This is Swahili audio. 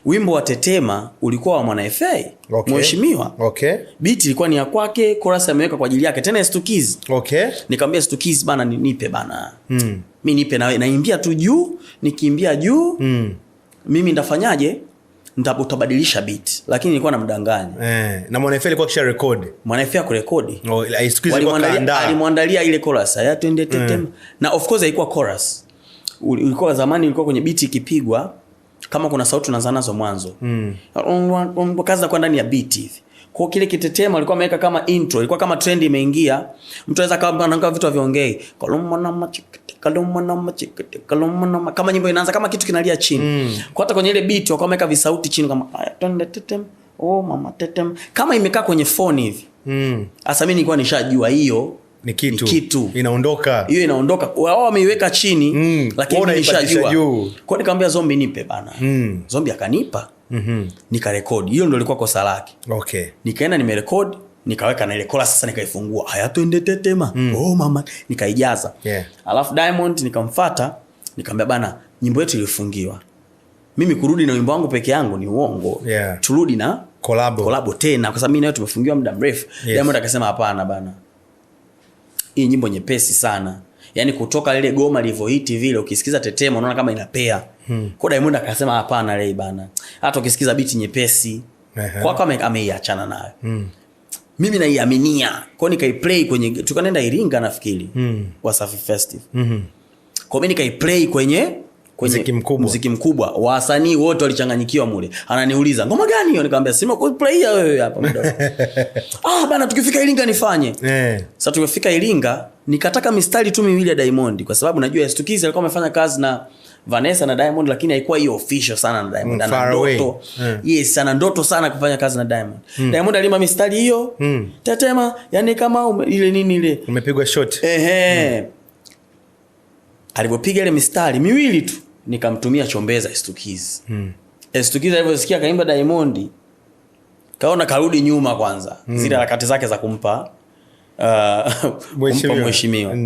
wimbo wa Tetema ulikuwa wa Mwana FA, mheshimiwa. Beat ilikuwa ni ya kwake, chorus ameweka kwa ajili yake, tena Stukiz. Nikamwambia Stukiz bana, nipe bana. Mimi nipe naimbia tu juu, nikiimbia juu, mimi ndafanyaje? Utabadilisha beat. Lakini nilikuwa namdanganya. Na Mwana FA alikuwa kisha record. Mwana FA kurekodi. Stukiz alikuwa kaandaa. Alimwandalia ile chorus, ya twende Tetema. Na of course haikuwa chorus. Ulikuwa zamani ilikuwa kwenye beat ikipigwa kama kuna sauti unaanza nazo mwanzo. Kaza kwa ndani ya beat hivi. Kwa kile kitetema alikuwa ameweka kama intro, ilikuwa kama trend imeingia. Mtu anaweza kama anaangalia vitu viongei. Kama nyimbo inaanza kama kitu kinalia chini. Kwa hata kwenye ile beat wakawa wameweka visauti chini kama twende Tetema. Oh mama Tetema. Kama imekaa kwenye phone hivi. Sasa mimi nilikuwa nishajua hiyo ni kitu inaondoka. Hiyo inaondoka. Wao wameiweka chini lakini nilishajua. Kwa nikamwambia Zombi nipe bana. Zombi akanipa. Nikarekodi. Hiyo ndio ilikuwa kosa lake. Nikaenda nimerekodi, nikaweka na ile chorus sasa nikaifungua. Haya twende Tetema. Oh mama, nikaijaza. Alafu Diamond nikamfuata, nikamwambia bana, nyimbo yetu ilifungiwa. Mimi kurudi na wimbo wangu peke yangu ni uongo. Turudi na collab tena kwa sababu mimi nayo tumefungiwa muda mrefu. Diamond akasema hapana bana. Hii nyimbo nyepesi sana. Yaani kutoka ile goma lilivyohiti vile ukisikiza Tetema unaona kama inapea. Kwa Diamond akasema hapana Ray bana. Hata ukisikiza beat nyepesi kwa kama ameiachana nayo. Mimi naiaminia. Kwa nikaiplay kwenye tukaenda Iringa nafikiri. Wasafi Festival. Kwa mimi nikaiplay kwenye muziki mkubwa. Wasanii wote walichanganyikiwa mule. Ananiuliza, "Ngoma gani hiyo?" Nikamwambia, "Sima kuplay wewe hapa muda." Bana tukifika Iringa nifanye. Sasa tukifika Iringa nikataka mistari tu miwili ya Diamond kwa sababu najua Stukiz alikuwa amefanya kazi na Vanessa na Diamond lakini haikuwa hiyo official sana na Diamond. Ana ndoto. Yes, ana ndoto sana kufanya kazi na Diamond. Diamond alima mistari hiyo. Tetema, yani kama ile nini ile. Umepigwa shot. Alipopiga ile mistari miwili tu nikamtumia chombeza Stukiz. Stukiz alivyosikia kaimba Diamond kaona karudi nyuma kwanza. Zile harakati zake za kumpa mheshimiwa.